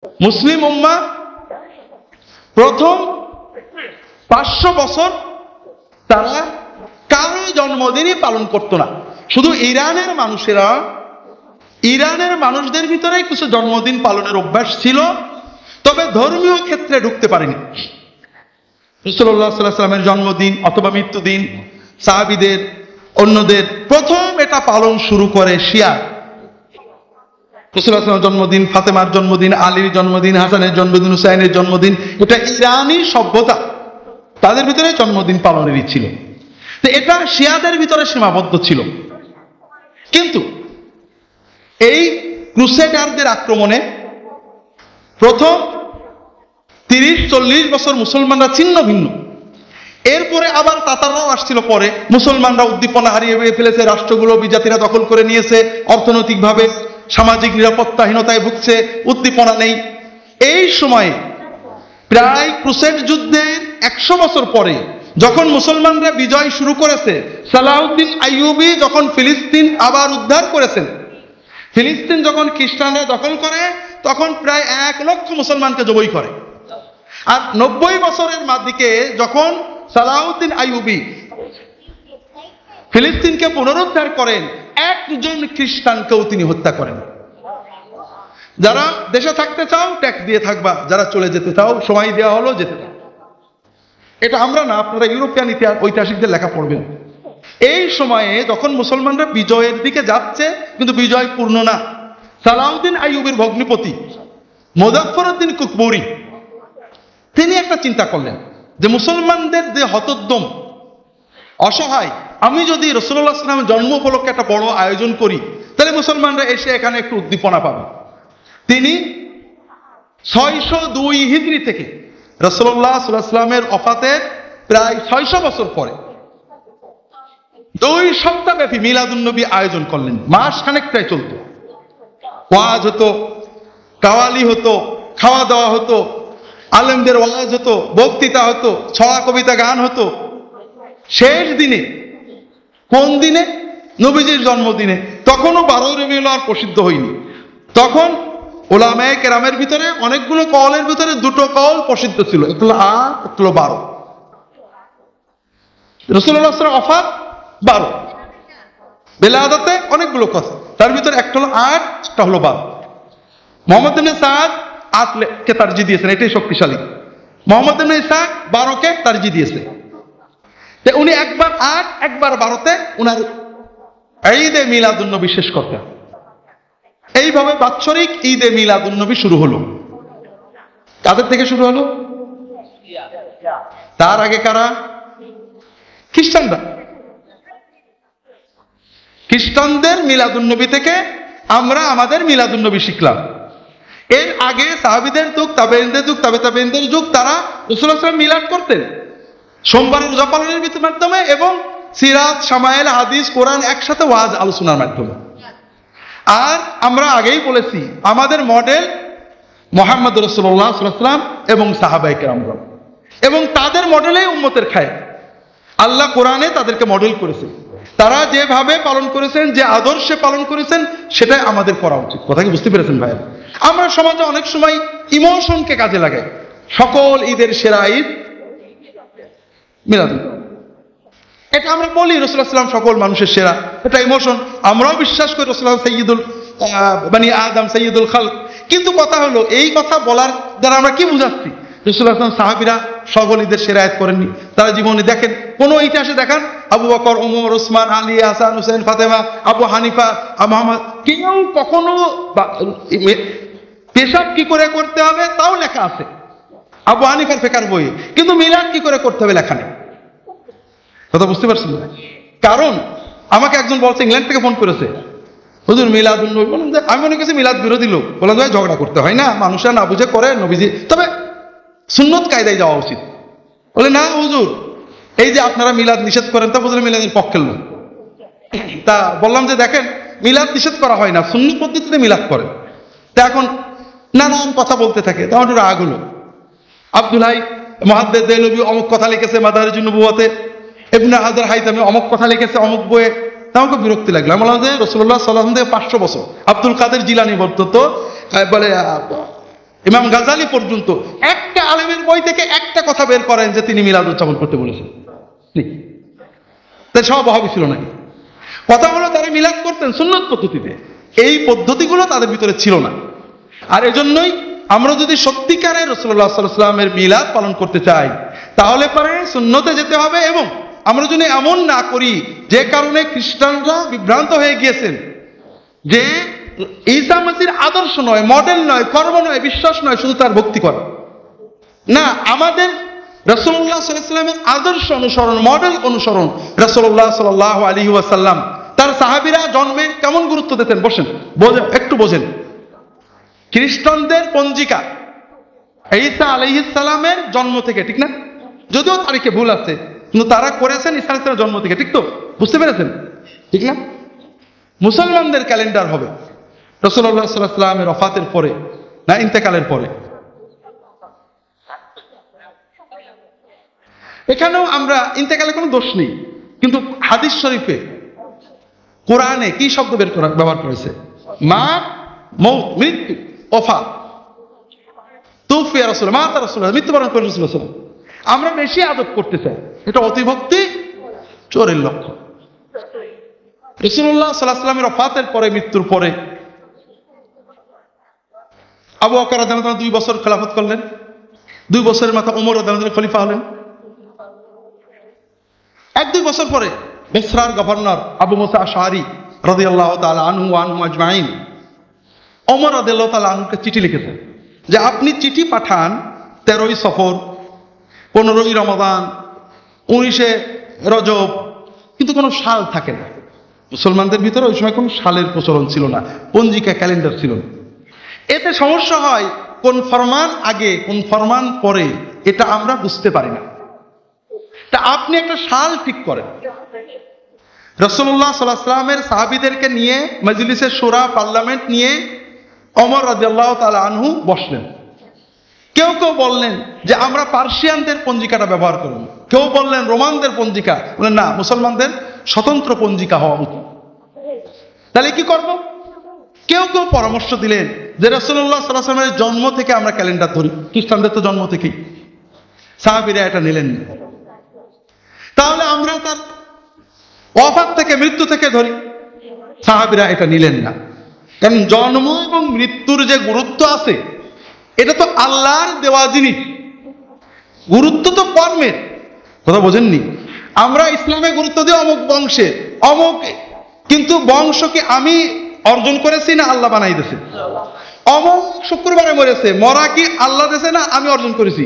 মুসলিম উম্মাহ প্রথম 500 বছর তারা কারো জন্মদিনই পালন করতো না। শুধু ইরানের মানুষেরা, ইরানের মানুষদের ভিতরে কিছু জন্মদিন পালনের অভ্যাস ছিল, তবে ধর্মীয় ক্ষেত্রে ঢুকতে পারেনি। রাসূলুল্লাহ সাল্লাল্লাহু আলাইহি ওয়াসাল্লামের জন্মদিন অথবা মৃত্যুদিন, সাহাবীদের, অন্যদের প্রথম এটা পালন শুরু করে শিয়া। রাসূলুল্লাহ সাল্লাল্লাহু আলাইহি ওয়াসাল্লামের জন্মদিন, ফাতেমার জন্মদিন, আলীর জন্মদিন, হাসানের জন্মদিন, হুসাইনের জন্মদিন, এটা ইরানি সভ্যতা, তাদের ভিতরে জন্মদিন পালনেরই ছিল। তো এটা শিয়াদের ভিতরে সীমাবদ্ধ ছিল। কিন্তু এই ক্রুসেডারদের আক্রমণে প্রথম 30-40 বছর মুসলমানরা ছিন্ন ভিন্ন। এরপরে আবার তাতাররাও আসছিল, পরে মুসলমানরা উদ্দীপনা হারিয়ে ফেলেছে, রাষ্ট্রগুলো বিজাতিরা দখল করে নিয়েছে, অর্থনৈতিকভাবে সামাজিক নিরাপত্তাহীনতায় ভুগছে, উদ্দীপনা নেই। এই সময়ে প্রায় ক্রুসেড যুদ্ধের 100 বছর পরে যখন মুসলমানরা বিজয় শুরু করেছে, সালাউদ্দিন আইয়ুবী যখন ফিলিস্তিন আবার উদ্ধার করেছেন, ফিলিস্তিন যখন খ্রিস্টানরা দখল করে, তখন প্রায় 1 লক্ষ মুসলমানকে জবাই করে। আর 90 বছরের দিকে যখন সালাউদ্দিন আইয়ুবী ফিলিস্তিনকে পুনরুদ্ধার করেন, 1 জন খ্রিস্টানকেও তিনি হত্যা করেন। যারা দেশে থাকতে চাও ট্যাক্স দিয়ে থাকবা, যারা চলে যেতে চাও সময় দেওয়া হলো, যেতে চাও। এটা আমরা না, আপনারা ইউরোপিয়ান ঐতিহাসিকদের লেখা পড়বেন। এই সময়ে যখন মুসলমানরা বিজয়ের দিকে যাচ্ছে, কিন্তু বিজয় পূর্ণ না, সালাউদ্দিন আইয়ুবীর ভগ্নিপতি মুজাফফরউদ্দিন কুকবুরি তিনি একটা চিন্তা করলেন যে মুসলমানদের যে হতোদ্যম, অসহায়, আমি যদি রাসূলুল্লাহ সাল্লাল্লাহু আলাইহি ওয়াসাল্লামের জন্ম উপলক্ষে একটা বড় আয়োজন করি, তাহলে মুসলমানরা এসে এখানে একটু উদ্দীপনা পাবে। তিনি 602 হিজরি থেকে রাসূলুল্লাহ সাল্লাল্লাহু আলাইহি ওয়াসাল্লামের ওফাতের প্রায় 600 বছর পরে 2 সপ্তাহ ব্যাপী মিলাদুন নবী আয়োজন করলেন। মাস খানেক প্রায় চলত, ওয়াজ হতো, কাওয়ালি হতো, খাওয়া দাওয়া হতো, আলেমদের ওয়াজ হতো, বক্তৃতা হতো, ছড়া কবিতা গান হতো। শেষ দিনে, কোন দিনে? নবীজির জন্মদিনে। তখনও 12 রবিউল আউয়াল প্রসিদ্ধ হয়নি। তখন উলামায়ে কেরামের ভিতরে অনেকগুলো কওলের ভিতরে 2টো কওল প্রসিদ্ধ ছিল, একটা হলো 8, একটা হলো 12। রাসূলুল্লাহ সাল্লাল্লাহু আলাইহি ওয়াসাল্লাম ওফাত 12, বেলাদাতে অনেকগুলো কথা, তার ভিতরে একটা হলো 8, একটা হলো 12। মুহাম্মদ ইবনে সাদ 8কে তারজি দিয়েছেন, এটাই শক্তিশালী। মুহাম্মদ ইবনে ইসহাক 12কে তারজি দিয়েছে। তো উনি একবার 8, একবার 12তে উনার ঈদে মিলাদুন নবী শেষ করতেন। এইভাবে বাৎসরিক ঈদে মিলাদুন নবী শুরু হলো। কাদের থেকে শুরু হলো? তার আগে কারা? খ্রিস্টানরা। খ্রিস্টানদের মিলাদুন নবী থেকে আমরা আমাদের মিলাদুন নবী শিখলাম। এর আগে সাহাবীদের যুগ, তাবেঈনদের যুগ, তাবেঈনদের যুগ, তারা রাসূলুল্লাহ সাল্লাল্লাহু আলাইহি ওয়াসাল্লাম মিলাদ করতেন সোমবার রোজা পালনের মাধ্যমে এবং সিরাত, শামায়েল, হাদিস, কোরআন একসাথে ওয়াজ আলোচনার মাধ্যমে। আর আমরা আগেই বলেছি, আমাদের মডেল মুহাম্মদ রাসূলুল্লাহ সাল্লাল্লাহু আলাইহি ওয়াসাল্লাম এবং সাহাবায়ে কেরামগণ, এবং তাদের মডেলেই উম্মতের খায়। আল্লাহ কোরআনে তাদেরকে মডেল করেছেন, তারা যেভাবে পালন করেছেন, যে আদর্শে পালন করেছেন, সেটাই আমাদের করা উচিত। কথা কি বুঝতে পেরেছেন ভাই? আমরা সমাজে অনেক সময় ইমোশনকে কাজে লাগাই। সকল ঈদের সেরা ঈদ মিলাদুন নবী, এটা আমরা বলি রাসূলুল্লাহ সাল্লাল্লাহু আলাইহি ওয়াসাল্লাম সকল মানুষের সেরা, এটা ইমোশন। আমরাও বিশ্বাস করি রাসূলুল্লাহ সাইয়্যিদুল বনি আদম, সাইয়্যিদুল খালক। কিন্তু কথা হলো, এই কথা বলার দ্বারা আমরা কি বুঝাচ্ছি? রাসূলুল্লাহ সাল্লাল্লাহু আলাইহি ওয়াসাল্লাম সাহাবীরা সকল ঈদের সেরা ঈদ করেননি। তারা জীবনে দেখেন, কোন ইতিহাসে দেখান আবু বকর, ওমর, ওসমান, আলী, হাসান, হুসাইন, ফাতেমা, আবু হানিফা, মুহাম্মদ, কেউ কখনো পেশাব কি করে করতে হবে তাও লেখা আছে আবু হানিফার ফিকহ বইয়ে, কিন্তু মিলাদ কি করে করতে হবে লেখা নেই। কথা বুঝতে পারছেন? কারণ আমাকে একজন বলছে, ইংল্যান্ড থেকে ফোন করেছে, হুজুর মিলাদুন নবী, আমি মনে করছি মিলাদ বিরোধী লোক। বললাম ভাই, ঝগড়া করতে হয় না, মানুষরা না বুঝে করে, নবীজি তবে সুন্নত কায়দায় যাওয়া উচিত। বলে না হুজুর, এই যে আপনারা মিলাদ নিষেধ করেন, তা বুঝলে মিলাদের পক্ষের লোক। তা বললাম যে দেখেন, মিলাদ নিষেধ করা হয় না, সুন্নি পদ্ধতিতে মিলাদ করে। তা এখন নানান কথা বলতে থাকে, তখন একটু রাগ হলো। আব্দুল হাই মুহাদ্দিস দেহলভী অমুক কথা লিখেছে মাদারিজুন নবুওয়াতে, ইবনে হাজার হাইতামি অমুক কথা লিখেছে অমুক বইয়ে। তা আমাকে বিরক্তি লাগলো। আমি বললাম যে রাসূলুল্লাহ সাল্লাল্লাহু আলাইহি ওয়াসাল্লাম থেকে 500 বছর। আব্দুল কাদের জিলানী বলতো, বলে ইমাম গাজালি পর্যন্ত একটা আলেমের বই থেকে একটা কথা বের করেন যে তিনি মিলাদ উদযাপন করতে বলেছেন। তাই সব অভাবী ছিল না। কথা হলো তারা মিলাদ করতেন সুন্নত পদ্ধতিতে, এই পদ্ধতিগুলো তাদের ভিতরে ছিল না। আর এজন্যই আমরা যদি সত্যিকারের রাসূলুল্লাহ সাল্লাল্লাহু আলাইহি ওয়াসাল্লামের মিলাদ পালন করতে চাই তাহলে পরে সুন্নতে যেতে হবে। এবং আমরা যদি এমন না করি যে কারণে খ্রিস্টানরা বিভ্রান্ত হয়ে গিয়েছেন যে ঈসা মসির আদর্শ নয়, মডেল নয়, কর্ম নয়, বিশ্বাস নয়, শুধু তার ভক্তি করা না, আমাদের রাসূলুল্লাহ সাল্লাল্লাহু আলাইহি ওয়াসাল্লামের আদর্শ অনুসরণ, মডেল অনুসরণ। রাসূলুল্লাহ সাল্লাল্লাহু আলাইহি ওয়াসাল্লাম তার সাহাবীরা জন্মে কেমন গুরুত্ব দিতেন বসেন একটু বোঝেন। খ্রিস্টানদের পঞ্জিকা ঈসা আলাইহিস সালামের জন্ম থেকে, ঠিক না? যদিও তারিখে ভুল আছে, কিন্তু তারা করেছেন ঈসা আলাইহিস সালামের জন্ম থেকে, ঠিক তো? বুঝতে পেরেছেন, ঠিক না? মুসলমানদের ক্যালেন্ডার হবে রাসূলুল্লাহ সাল্লাল্লাহু আলাইহি ওয়াসাল্লামের ওফাতের পরে না ইন্তেকালের পরে। এখানেও আমরা ইন্তেকালে কোনো দোষ নেই, কিন্তু হাদিস শরীফে কোরআনে কি শব্দ ব্যবহার করেছে? মা, মৌত, মৃত্যু, ওফাত। তুফিয়া রাসূলুল্লাহ, মাতা রাসূলুল্লাহ, মৃত্যুবরণ করেন রাসূলুল্লাহ। আমরা বেশি আদব করতে চাই, এটা অতিভক্তি, চোরের লক্ষণ। রাসূলুল্লাহ সাল্লাল্লাহু আলাইহি ওয়াসাল্লামের ওফাতের পরে, মৃত্যুর পরে আবু বকর রাদিয়াল্লাহু আনহু 2 বছর খেলাফত করলেন, 2 বছরের মাথা ওমর রাদিয়াল্লাহু আনহু খলিফা হলেন। 1-2 বছর পরে মিসরের গভর্নর আবু মুসা আশআরী রাদিয়াল্লাহু তাআলা আনহু ওয়া আনহুম আজমাইন ওমর রাদিয়াল্লাহু তাআলা আনহুকে চিঠি লিখেছেন যে আপনি চিঠি পাঠান 13ই সফর, 15ই রমাদান, 19শে রজব, কিন্তু কোনো সাল থাকে না। মুসলমানদের ভিতরে ওই সময় কোনো সালের প্রচলন ছিল না, পঞ্জিকা ক্যালেন্ডার ছিল না। এতে সমস্যা হয়, কোন ফরমান আগে কোন ফরমান পরে এটা আমরা বুঝতে পারি না। তা আপনি একটা সাল ঠিক করেন। রাসূলুল্লাহ সাল্লাল্লাহু আলাইহি ওয়াসাল্লামের সাহাবীদেরকে নিয়ে মজলিসে শুরা, পার্লামেন্ট নিয়ে ওমর রাদিয়াল্লাহু তাআলা আনহু বসলেন। কেউ কেউ বললেন যে আমরা পার্সিয়ানদের পঞ্জিকাটা ব্যবহার করব, কেউ বললেন রোমানদের পঞ্জিকা, বললেন না, মুসলমানদের স্বতন্ত্র পঞ্জিকা হওয়া উচিত। তাহলে কি করব? কেউ কেউ পরামর্শ দিলেন যে রাসূলুল্লাহ সাল্লাল্লাহু আলাইহি ওয়াসাল্লামের জন্ম থেকে আমরা ক্যালেন্ডার ধরি, খ্রিস্টানদের তো জন্ম থেকেই। সাহাবীরা এটা নিলেন না। তাহলে আমরা তার ওফাত থেকে, মৃত্যু থেকে ধরি। সাহাবীরা এটা নিলেন না, কারণ জন্ম এবং মৃত্যুর যে গুরুত্ব আছে এটা তো আল্লাহর দেওয়া জিনিস, গুরুত্ব তো কর্মের। কথা বোঝেননি? আমরা ইসলামে গুরুত্ব দিই অমুক বংশে, অমুক, কিন্তু বংশ কি আমি অর্জন করেছি না আল্লাহ বানাই দিয়েছে? অমুক শুক্রবারে মরেছে, মরা কি আল্লাহ দিয়েছে না আমি অর্জন করেছি?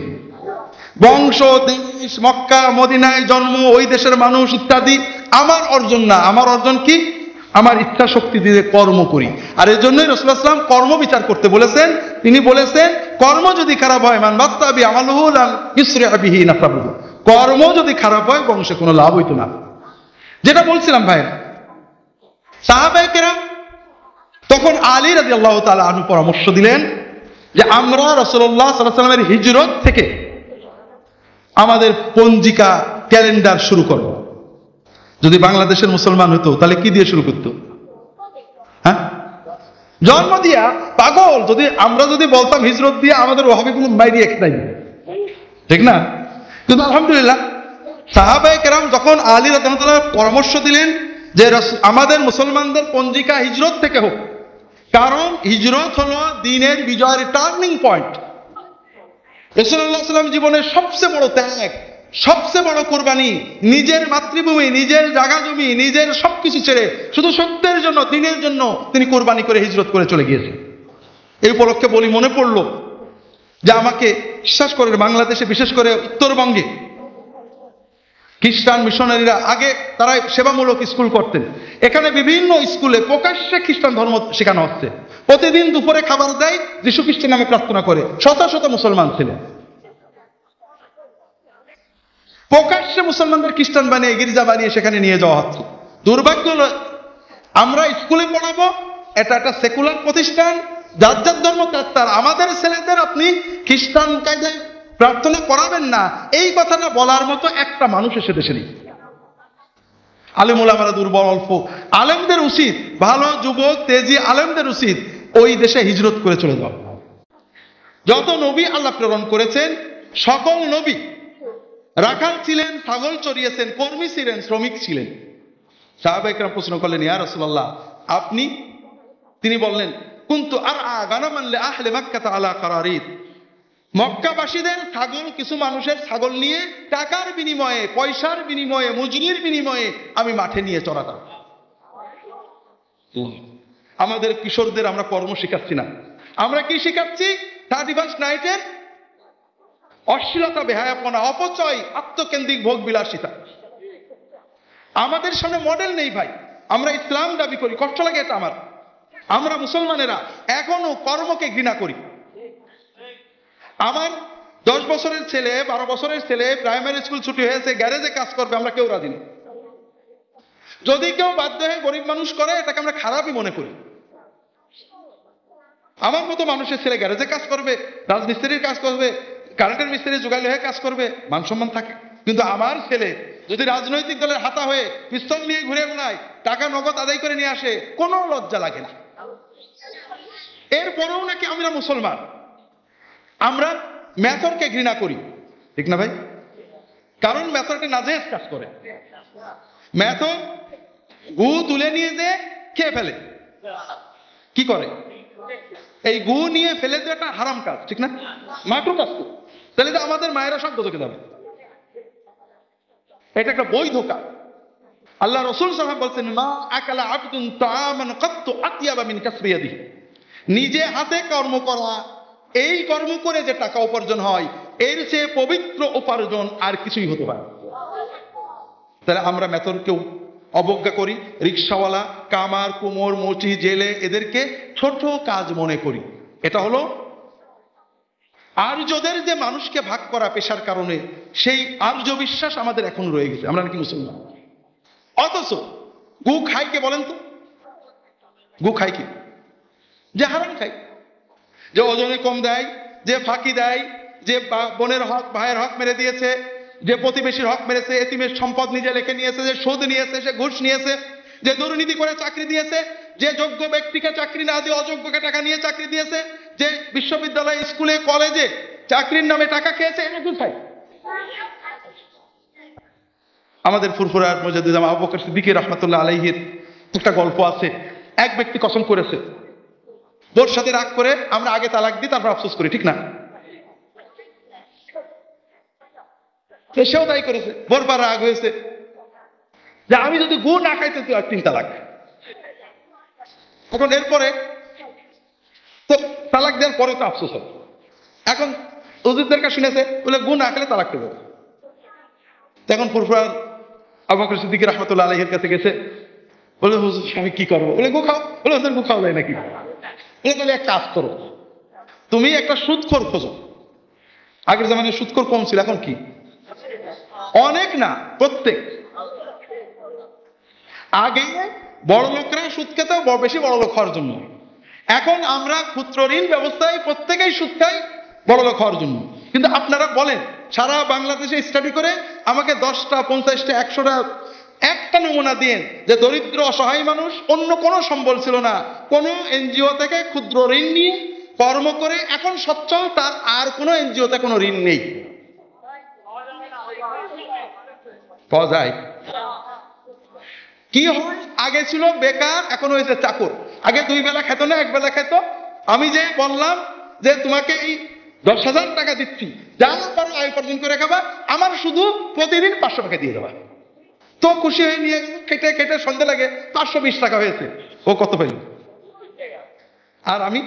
বংশ, দেশ, মক্কা মদিনায় জন্ম, ওই দেশের মানুষ ইত্যাদি আমার অর্জন না। আমার অর্জন কি? আমার ইচ্ছা শক্তি দিয়ে কর্ম করি। আর এই জন্যই রাসূলুল্লাহ সাল্লাল্লাহু আলাইহি ওয়াসাল্লাম কর্ম বিচার করতে বলেছেন। তিনি বলেছেন কর্ম যদি খারাপ হয়, মান বাত্তাবি আমালুহু লাম ইসরি বিহি নাসাবুহু, কর্ম যদি খারাপ হয় বংশে কোনো লাভ হইতো না। যেটা বলছিলাম ভাই, সাহাবায়ে কেরাম তখন আলী রাদিয়াল্লাহু তাআলা আনহু পরামর্শ দিলেন যে আমরা রাসূলুল্লাহ সাল্লাল্লাহু আলাইহি ওয়াসাল্লামের হিজরত থেকে আমাদের পঞ্জিকা ক্যালেন্ডার শুরু করব। যদি বাংলাদেশের মুসলমান হতো তাহলে কি দিয়ে শুরু করতো? হ্যাঁ, জন্ম দিয়া। পাগল, আমরা যদি বলতাম হিজরত দিয়ে, আমাদের ওয়াহাবিগুলো বাইরে একটাই, ঠিক না? কিন্তু আলহামদুলিল্লাহ সাহাবায়ে কেরাম যখন আলী রাদিয়াল্লাহু তাআলা পরামর্শ দিলেন যে আমাদের মুসলমানদের পঞ্জিকা হিজরত থেকে হোক, কারণ হিজরত হলো দ্বীনের বিজয়ের টার্নিং পয়েন্ট। রাসূলুল্লাহ সাল্লাল্লাহু আলাইহি ওয়াসাল্লাম জীবনের সবচেয়ে বড় ত্যাগ, সবচেয়ে বড় কোরবানি, নিজের মাতৃভূমি, নিজের জায়গা জমি, নিজের সবকিছু ছেড়ে শুধু সত্যের জন্য, দ্বীনের জন্য তিনি কোরবানি করে হিজরত করে চলে গিয়েছেন। এই উপলক্ষে বলি, মনে পড়লো যে আমাকে বিশ্বাস করে বাংলাদেশে, বিশেষ করে উত্তরবঙ্গে খ্রিস্টান মিশনারিরা আগে তারা সেবামূলক স্কুল করতেন। এখানে বিভিন্ন স্কুলে প্রকাশ্যে খ্রিস্টান ধর্ম শেখানো হচ্ছে। প্রতিদিন দুপুরে খাবার দেয়, যীশু খ্রিস্টের নামে প্রার্থনা করে। শত শত মুসলমান ছিলেন। প্রকাশ্যে মুসলমানদের খ্রিস্টান বানিয়ে, গির্জা বানিয়ে সেখানে নিয়ে যাওয়া হচ্ছে। দুর্ভাগ্য হলো আমরা স্কুলে পড়াবো, এটা একটা সেকুলার প্রতিষ্ঠান, যার যার ধর্ম তার। আমাদের ছেলেদের আপনি খ্রিস্টান কায়দায় প্রার্থনা করাবেন না, এই কথাটা বলার মতো একটা মানুষ এসে দেশে নেই। আলেম ওলামারা দুর্বল, অল্প। আলেমদের উচিত, ভালো যুবক তেজি আলেমদের উচিত ওই দেশে হিজরত করে চলে যাওয়া। যত নবী আল্লাহ প্রেরণ করেছেন সকল নবী রাখাল ছিলেন, ছাগল চড়িয়েছেন, কর্মী ছিলেন, শ্রমিক ছিলেন। সাহাবা ইকরাম প্রশ্ন করলেন, ইয়া রাসূলুল্লাহ আপনি? তিনি বললেন, কুনতু আরআ গানামান লিআহলি মক্কাহ আলা কারারিদ। মক্কাবাসীদের ছাগল, কিছু মানুষের ছাগল নিয়ে টাকার বিনিময়ে, পয়সার বিনিময়ে, মজুরির বিনিময়ে আমি মাঠে নিয়ে চড়াতাম। আমাদের কিশোরদের আমরা কর্ম শিখাচ্ছি না, আমরা কি শিখাচ্ছি? 31st নাইটের অশ্লীলতা, বেহায়াপনা, অপচয়, আত্মকেন্দ্রিক ভোগ বিলাসিতা। আমাদের সামনে মডেল নেই ভাই। আমরা ইসলাম দাবি করি, কষ্ট লাগে এটা আমার। আমরা মুসলমানেরা এখনো কর্মকে ঘৃণা করি। আমার 10 বছরের ছেলে, 12 বছরের ছেলে প্রাইমারি স্কুল ছুটি হয়েছে, গ্যারেজে কাজ করবে, আমরা কেউ রাজি নেই। যদি কেউ বাধ্য হয়ে গরিব মানুষ করে, এটাকে আমরা খারাপই মনে করি। আমার মতো মানুষের ছেলে গ্যারেজে কাজ করবে, রাজমিস্ত্রির কাজ করবে, কারেন্টের মিস্ত্রি জোগালি হয়ে কাজ করবে, মান সম্মান থাকে। কিন্তু আমার ছেলে যদি রাজনৈতিক দলের হাতা হয়ে পিস্তল নিয়ে ঘুরে বেড়ায়, টাকা নগদ আদায় করে নিয়ে আসে, কোনো লজ্জা লাগে না। এরপরেও নাকি আমরা মুসলমান। আমরা মেথরকে ঘৃণা করি, ঠিক না ভাই? কারণ মেথরকে নাজেজ কাজ করে। মেথর গু তুলে নিয়ে যে খেয়ে ফেলে, কি করে? এই গু নিয়ে ফেলে দেওয়া একটা হারাম কাজ, ঠিক না? মাকরুহ কাজ। তাহলে তো আমাদের মায়েরা সব দোজখে যাবে। এটা একটা বৈধ কাজ। আল্লাহ রাসূল সাল্লাল্লাহু আলাইহি ওয়াসাল্লাম বলছেন, মা আকালা আবদুন তাআমান কাত্তু আতিয়াবা মিন কাসবি ইয়াদিহি। নিজে হাতে কর্ম করা, এই কর্ম করে যে টাকা উপার্জন হয়, এর চেয়ে পবিত্র উপার্জন আর কিছুই হতে পারে। তাহলে আমরা মেথরকেও অবজ্ঞা করি। রিকশাওয়ালা, কামার, কুমোর, মুচি, জেলে, এদেরকে ছোট কাজ মনে করি। এটা হলো আর্যদের যে মানুষকে ভাগ করা পেশার কারণে, সেই আর্য বিশ্বাস আমাদের এখন রয়ে গেছে। আমরা নাকি মুসলমান। অথচ গু খাই কে বলেন তো? গু খাই কি? যে হারাম খাই, যে ওজনে কম দেয়, যে ফাঁকি দেয়, যে বোনের হক, ভাইয়ের হক মেরে দিয়েছে, যে প্রতিবেশীর হক মেরেছে, এতিমের সম্পদ নিজে লেখে নিয়েছে, যে সুদ নিয়েছে, সে ঘুষ নিয়েছে, যে দুর্নীতি করে চাকরি দিয়েছে, যে যোগ্য ব্যক্তিকে চাকরি না দিয়ে অযোগ্যকে টাকা নিয়ে চাকরি দিয়েছে, যে বিশ্ববিদ্যালয়, স্কুলে, কলেজে চাকরির নামে টাকা খেয়েছে, এটা কি খাই? আমাদের ফুরফুরার মুজাদ্দিদ আবু বকর সিদ্দিকী রাহমাতুল্লাহ আলাইহির একটা গল্প আছে। এক ব্যক্তি কসম করেছে, বোর সাথে রাগ করে আমরা আগে তালাক দিই, তারপর আফসোস করি, ঠিক না? সেও তাই করেছে। বোর পর রাগ হয়েছে যে আমি যদি গু না খাইতে, তুই আর 3 তালাক। এখন এরপরে তো তালাক দেওয়ার পরে তো আফসোস হবে। এখন হুজুরদের কাছে শুনেছে, বলে গু না খেলে তালাক দেবে। তখন ফুরফুরার আবু বকর সিদ্দিকী রাহমাতুল্লাহ আলাইহির কাছে গেছে, বলে হুজুর আমি কি করবো? বলে গু খাও। বলে হুজুর গু খাওয়া যায় নাকি? বলে তাহলে এক কাজ করো, তুমি একটা সুদখোর খোঁজো। আগের জামানায় সুদখোর কম ছিল, এখন কি অনেক না, প্রত্যেক। আগে বড় লোকরা সুদ খেত বেশি বড় লোক হওয়ার জন্য। এখন আমরা ক্ষুদ্র ঋণ ব্যবস্থায় প্রত্যেকেই সুদ খাই বড় লোক হওয়ার জন্য। কিন্তু আপনারা বলেন, সারা বাংলাদেশে স্টাডি করে আমাকে 10টা, 50টা, 100টা একটা নমুনা দিন যে দরিদ্র অসহায় মানুষ, অন্য কোনো সম্বল ছিল না, কোনো এনজিও থেকে ক্ষুদ্র ঋণ নিয়ে কর্ম করে এখন সচ্ছল, তার আর কোনো এনজিওতে কোনো ঋণ নেই। পাওয়া যায়? কি হয়? আগে ছিল বেকার, এখন হয়েছে চাকর। আগে 2 বেলা খেত না, 1 বেলা খেত। আমি যে বললাম যে তোমাকে এই 10,000 টাকা দিচ্ছি, যা পারো আয় উপার্জন করে খাবা, আমার শুধু প্রতিদিন 500 টাকা দিয়ে দেবা। তো খুশি হয়ে নিয়ে খেটে খেটে সন্ধ্যে লাগে 520 টাকা হয়েছে। ও কত পাইল? আর আমি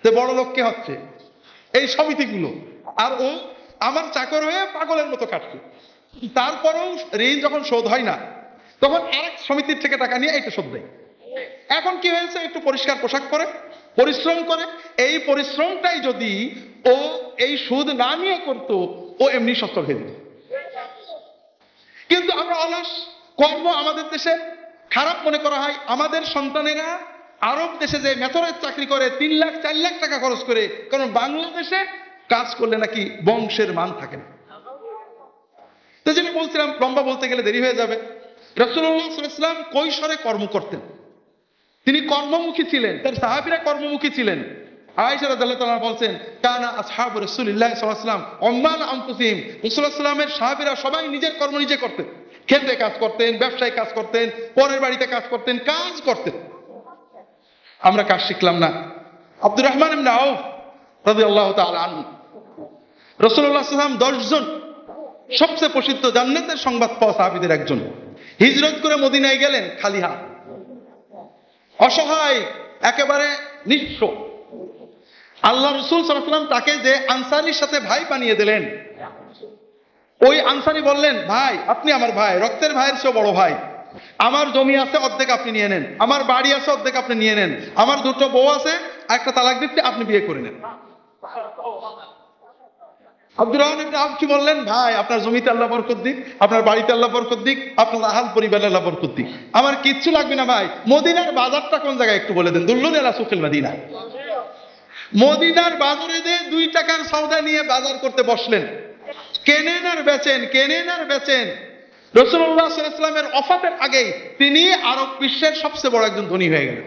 যে বড় লোক কে হচ্ছে এই সমিতিগুলো, আর ও আমার চাকর হয়ে পাগলের মতো কাটছে। তারপরেও ঋণ যখন শোধ হয় না, তখন আরেক সমিতির থেকে টাকা নিয়ে এটা শোধ দেয়। এখন কি হয়েছে? একটু পরিষ্কার পোশাক পরে, পরিশ্রম করে। এই পরিশ্রমটাই যদি ও এই সুদ না নিয়ে করতো, ও এমনি সচ্ছল হয়ে যেত। কিন্তু আমরা অলস, কর্ম আমাদের দেশে খারাপ মনে করা হয়। আমাদের সন্তানেরা আরব দেশে যে মেথরের চাকরি করে 3 লাখ 4 লাখ টাকা খরচ করে, কারণ বাংলাদেশে কাজ করলে নাকি বংশের মান থাকে না। তো যেটা বলছিলাম, লম্বা বলতে গেলে দেরি হয়ে যাবে। রাসূলুল্লাহ সাল্লাল্লাহু আলাইহি ওয়াসাল্লাম কৈশোরে কর্ম করতেন, তিনি কর্মমুখী ছিলেন, তার সাহাবীরা কর্মমুখী ছিলেন। আয়েশা রাদিয়াল্লাহু তাআলা বলছেন, কানা আসহাবু রাসূলিল্লাহ সাল্লাল্লাহু আলাইহি ওয়াসাল্লাম উম্মান আনফুসিহিম, রাসূলুল্লাহ সাল্লাল্লাহু আলাইহি ওয়াসাল্লামের সাহাবীরা সবাই নিজের কর্ম নিজে করতেন। খেতে কাজ করতেন, ব্যবসায় কাজ করতেন, পরের বাড়িতে কাজ করতেন, কাজ করতেন। আমরা কাজ শিখলাম না। আব্দুর রহমান ইবনে আউফ রাদিয়াল্লাহু তাআলা আনহু, রাসূলুল্লাহ সাল্লাল্লাহু আলাইহি ওয়াসাল্লাম 10 জন সবচেয়ে প্রসিদ্ধ জান্নাতের সংবাদ পাওয়া সাহাবীদের একজন, হিজরত করে মদিনায় গেলেন খালি হাত, অসহায়, একেবারে নিঃস্ব। আল্লাহ রাসূল সাল্লাল্লাহু আলাইহি ওয়াসাল্লাম তাকে যে আনসারীর সাথে ভাই বানিয়ে দিলেন, ওই আনসারী বললেন, ভাই আপনি আমার ভাই, রক্তের ভাইয়ের চেয়ে বড় ভাই, আমার জমি আছে অর্ধেক আপনি নিয়ে নেন, আমার বাড়ি আছে অর্ধেক আপনি নিয়ে নেন, আমার দুটো বউ আছে একটা তালাক দিচ্ছি, আপনি বিয়ে করে নেন। আব্দুর রহমান ইবনে আউফ কি বললেন, ভাই আপনার জমিতে আল্লাহ বরকত দিক, আপনার বাড়িতে আল্লাহ বরকত দিক, আপনার আহাল পরিবারে আল্লাহ বরকত দিক, আমার কিচ্ছু লাগবে না ভাই, মদিনার বাজারটা কোন জায়গায় একটু বলে দেন। দুল্লুন আলা সুকিল মদিনা, মদিনার বাজারে যে 2 টাকার সওদা নিয়ে বাজার করতে বসলেন, কেনেন আর বেচেন, কেনেন আর বেচেন। রাসূলুল্লাহ সাল্লাল্লাহু আলাইহি ওয়াসাল্লামের ওফাতের আগেই তিনি আরব বিশ্বের সবচেয়ে বড় একজন ধনী হয়ে গেলেন।